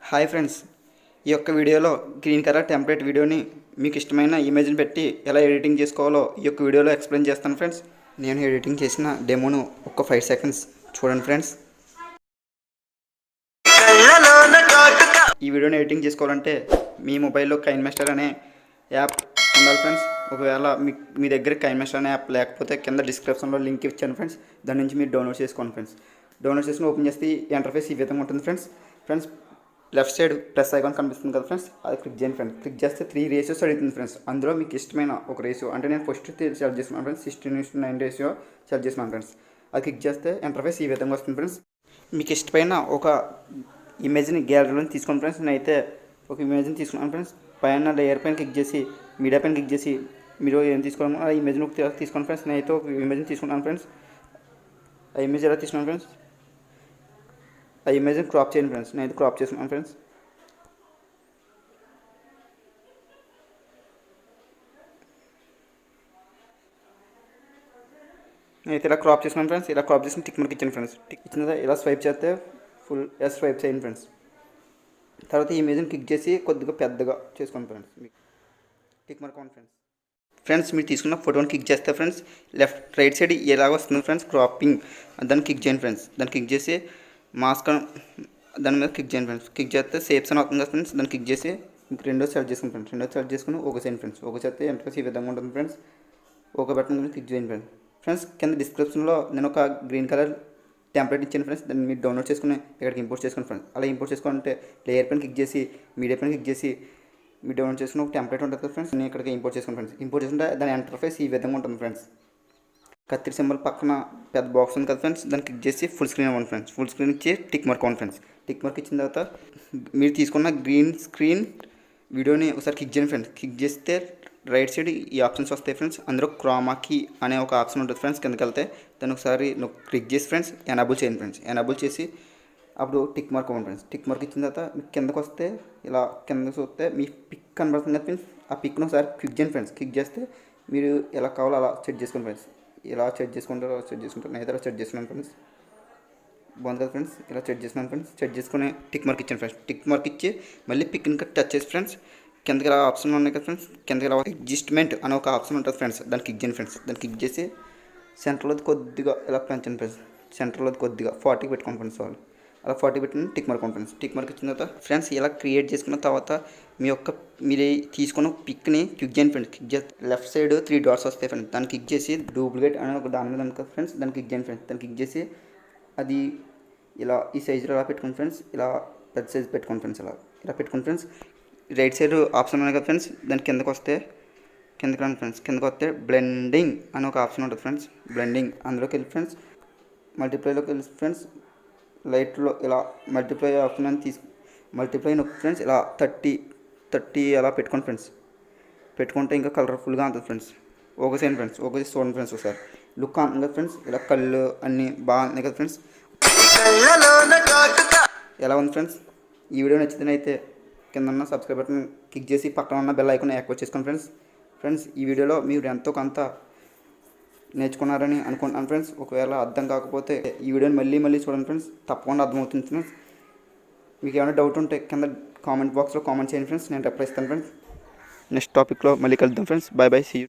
Hi friends, ఈ యొక్క వీడియోలో గ్రీన్ కలర్ టెంప్లెట్ వీడియోని మీకు ఇష్టమైన ఇమేజ్ని పెట్టి ఎలా ఎడిటింగ్ చేసుకోవాలో ఈ యొక్క వీడియోలో ఎక్స్ప్లెయిన్ చేస్తాను ఫ్రెండ్స్. నేను ఎడిటింగ్ చేసిన డెమోను ఒక 5 సెకండ్స్ చూడండి ఫ్రెండ్స్. ఈ వీడియోని ఎడిటింగ్ చేసుకోవాలంటే మీ మొబైల్లో కైన్మాస్టర్ అనే యాప్ ఉండాలి ఫ్రెండ్స్. ఒకవేళ మీ దగ్గర కైన్మాస్టర్ అనే యాప్ లేకపోతే కింద డిస్క్రిప్షన్లో లింక్ ఇచ్చాను ఫ్రెండ్స్. దాని నుంచి మీరు డౌన్లోడ్ చేసుకోండి ఫ్రెండ్స్. డౌన్లోడ్ చేసుకుని ఓపెన్ చేస్తే ఇంటర్ఫేస్ ఈ విధంగా ఉంటుంది friends. Left side plus icon కనిపిస్తుంది కదా ఫ్రెండ్స్, అది క్లిక్ చేయండి ఫ్రెండ్స్. క్లిక్ చేస్తే 3 రేషియోస్ అడుగుతుంది ఫ్రెండ్స్. అందులో మీకు ఇష్టమైన ఒక రేషియో, అంటే నేను ఫస్ట్ సెలెక్ట్ చేసుకున్నాను ఫ్రెండ్స్, 16:9 రేషియో సెలెక్ట్ చేసుకున్నాను ఫ్రెండ్స్. అది క్లిక్ చేస్తే ఇంటర్ఫేస్ ఈ విధంగా వస్తుంది ఫ్రెండ్స్. మీకు ఇష్టమైన ఒక ఇమేజ్ని గ్యాలరీలో తీసుకోండి ఫ్రెండ్స్. నేనైతే ఒక ఇమేజ్ని తీసుకున్నాను ఫ్రెండ్స్. పైన లేయర్ పైన క్లిక్ చేసి మీడియా పైన క్లిక్ చేసి మీరు ఏం తీసుకోవాలన్నా ఆ ఇమేజ్ని తీసుకోండి ఫ్రెండ్స్. నేనైతే ఒక ఇమేజ్ని తీసుకున్నాను ఫ్రెండ్స్. ఆ ఇమేజ్ ఎలా తీసుకున్నాను ఫ్రెండ్స్, ఆ ఇమేజ్ని క్రాప్ చేయండి ఫ్రెండ్స్. నేనైతే క్రాప్ చేసుకున్నాను ఫ్రెండ్స్. నేనైతే ఇలా క్రాప్ చేసుకున్నాను ఫ్రెండ్స్. ఇలా క్రాప్ చేసి టిక్ మార్క్ ఇచ్చాను ఫ్రెండ్స్. టిక్ ఇచ్చిన ఇలా స్వైప్ చేస్తే ఫుల్ ఎస్ స్వైప్ చేయండి ఫ్రెండ్స్. తర్వాత ఈ ఇమేజ్ని క్లిక్ చేసి కొద్దిగా పెద్దగా చేసుకోండి ఫ్రెండ్స్. మీకు టిక్ మార్క్ అవ్వండి ఫ్రెండ్స్. మీరు తీసుకున్న ఫోటోని క్లిక్ చేస్తే ఫ్రెండ్స్ రైట్ సైడ్ ఎలాగ వస్తుంది ఫ్రెండ్స్, క్రాపింగ్. దాన్ని క్లిక్ చేయండి ఫ్రెండ్స్. దాన్ని క్లిక్ చేసి మాస్క్ దాని మీద క్లిక్ చేయండి ఫ్రెండ్స్. క్లిక్ చేస్తే సేప్స్ అని అవుతుంది కదా ఫ్రెండ్స్. దాన్ని క్లిక్ చేసి రెండో సెలెక్ట్ చేసుకుని ఫ్రెండ్స్. రెండో సెలెక్ట్ చేసుకుని ఓకే చేయండి ఫ్రెండ్స్. ఓకే చేస్తే ఇంటర్ఫేస్ ఈ విధంగా ఉంటుంది ఫ్రెండ్స్. ఓకే బటన్ మీద క్లిక్ చేయండి ఫ్రెండ్స్. కింద డిస్క్రిప్షన్లో నేను ఒక గ్రీన్ కలర్ టెంప్లెట్ ఇచ్చాను ఫ్రెండ్స్. దాన్ని మీరు డౌన్లోడ్ చేసుకుని ఇక్కడికి ఇంపోర్ట్ చేసుకోండి ఫ్రెండ్స్. అలా ఇంపోర్ట్ చేసుకోవాలంటే లేయర్ పైన క్లిక్ చేసి మీడియా పైన క్లిక్ చేసి మీరు డౌన్లోడ్ చేసుకుని ఒక టెంప్లెట్ ఉంటుంది కదా ఫ్రెండ్స్. నేను ఇక్కడికి ఇంపోర్ట్ చేసుకోండి ఫ్రెండ్స్. ఇంపోర్ట్ చేసుకుంటే దాని ఇంటర్ఫేస్ ఈ విధంగా ఉంటుంది ఫ్రెండ్స్. కత్తిరి సింబల్ పక్కన పెద్ద బాక్స్ ఉంది కదా ఫ్రెండ్స్, దాన్ని క్లిక్ చేసి ఫుల్ స్క్రీన్ అవ్వండి ఫ్రెండ్స్. ఫుల్ స్క్రీన్ ఇచ్చి టిక్ మార్క్ అవ్వండి ఫ్రెండ్స్. టిక్ మార్క్ ఇచ్చిన తర్వాత మీరు తీసుకున్న గ్రీన్ స్క్రీన్ వీడియోని ఒకసారి క్లిక్ చేయండి ఫ్రెండ్స్. క్లిక్ చేస్తే రైట్ సైడ్ ఈ ఆప్షన్స్ వస్తాయి ఫ్రెండ్స్. అందులో క్రోమాకీ అనే ఒక ఆప్షన్ ఉంటుంది ఫ్రెండ్స్. కిందకి వెళ్తే దాన్ని ఒకసారి క్లిక్ చేసి ఫ్రెండ్స్ ఎనాబుల్ చేయండి ఫ్రెండ్స్. ఎనాబుల్ చేసి అప్పుడు టిక్ మార్క్ అవ్వండి ఫ్రెండ్స్. టిక్ మార్క్ ఇచ్చిన తర్వాత మీకు కిందకు వస్తే ఇలా కిందకు చూస్తే మీ పిక్ కనబడుతుంది కదా ఫ్రెండ్స్. ఆ పిక్ను ఒకసారి క్లిక్ చేయండి ఫ్రెండ్స్. క్లిక్ చేస్తే మీరు ఎలా కావాలో అలా సెట్ చేసుకోండి ఫ్రెండ్స్. ఇలా సెట్ చేసుకుంటారు, అలా సెట్ చేసుకుంటారు. నేను ఇలా సెట్ చేసుకున్నాను ఫ్రెండ్స్. బాగుంది కదా ఫ్రెండ్స్. ఇలా సెట్ చేసుకున్నాను ఫ్రెండ్స్. సెట్ చేసుకుని టిక్ మార్క్ ఇచ్చాను ఫ్రెండ్స్. టిక్ మార్క్ ఇచ్చి మళ్ళీ పిక్ ఇంకా టచ్ చేసి ఫ్రెండ్స్ కిందకి ఇలా ఆప్షన్ ఉన్నాయి కదా ఫ్రెండ్స్. కిందకి ఇలా అడ్జస్ట్మెంట్ అనే ఒక ఆప్షన్ ఉంటుంది ఫ్రెండ్స్. దాన్ని క్లిక్ చేయండి ఫ్రెండ్స్. దాన్ని క్లిక్ చేసి సెంటర్లో కొద్దిగా ఇలా పెంచండి ఫ్రెండ్స్. సెంటర్లో కొద్దిగా 40 పెట్టుకోండి ఫ్రెండ్స్. వాళ్ళు అలా 40 పెట్టుకుని tick mark friends. Tick mark ఇచ్చిన తర్వాత ఫ్రెండ్స్ ఇలా క్రియేట్ చేసుకున్న తర్వాత మీరు తీసుకున్న పిక్ని క్లిక్ చేయండి ఫ్రెండ్స్. క్లిక్ చేస్తే లెఫ్ట్ సైడ్ 3 డాట్స్ వస్తాయి ఫ్రెండ్స్. దాన్ని క్లిక్ చేసి డూప్లికేట్ అనే ఒక దాని మీద అనుకో ఫ్రెండ్స్. దాన్ని క్లిక్ చేయండి ఫ్రెండ్స్. దాన్ని క్లిక్ చేసి అది ఇలా ఈ సైజులో ఇలా పెట్టుకోండి ఫ్రెండ్స్. ఇలా పెద్ద సైజ్ పెట్టుకోండి ఫ్రెండ్స్. ఇలా పెట్టుకోండి ఫ్రెండ్స్. రైట్ సైడ్ ఆప్షన్ ఉన్నాయి కదా ఫ్రెండ్స్. దాని కిందకి వస్తే కిందకి రండి ఫ్రెండ్స్. కిందకి వస్తే బ్లెండింగ్ అని ఒక ఆప్షన్ ఉంటుంది ఫ్రెండ్స్. బ్లెండింగ్ అందులోకి వెళ్ళి ఫ్రెండ్స్ మల్టిప్లైలోకి వెళ్ళి ఫ్రెండ్స్ లైట్లో ఇలా మల్టిప్లై ఆప్షన్ అని మల్టిప్లై నొక్కి ఫ్రెండ్స్. ఇలా 30 అలా పెట్టుకోండి ఫ్రెండ్స్. పెట్టుకుంటే ఇంకా కలర్ఫుల్గా ఉంటుంది ఫ్రెండ్స్. ఓకే చేయండి ఫ్రెండ్స్. ఓకే చేసి చూడండి ఫ్రెండ్స్ ఒకసారి. లుక్ అంటుంది కదా ఫ్రెండ్స్. ఇలా కళ్ళు అన్నీ బాగున్నాయి కదా ఫ్రెండ్స్. ఎలా ఉంది ఫ్రెండ్స్? ఈ వీడియో నచ్చితేనైతే కింద ఉన్న సబ్స్క్రైబ్ బటన్ క్లిక్ చేసి పక్కన ఉన్న బెల్ ఐకాన్ యాక్టివేట్ చేసుకోండి ఫ్రెండ్స్. ఈ వీడియోలో మీరు ఎంతో కొంత నేర్చుకున్నారని అనుకుంటున్నాను ఫ్రెండ్స్. ఒకవేళ అర్థం కాకపోతే ఈ వీడియోని మళ్ళీ చూడండి ఫ్రెండ్స్. తప్పకుండా అర్థమవుతుంది ఫ్రెండ్స్. మీకు ఏమైనా డౌట్ ఉంటే కింద కామెంట్ బాక్స్లో కామెంట్ చేయండి ఫ్రెండ్స్. నేను రిప్లై ఇస్తాను ఫ్రెండ్స్. నెక్స్ట్ టాపిక్లో మళ్ళీ కలుద్దాం ఫ్రెండ్స్. Bye see you.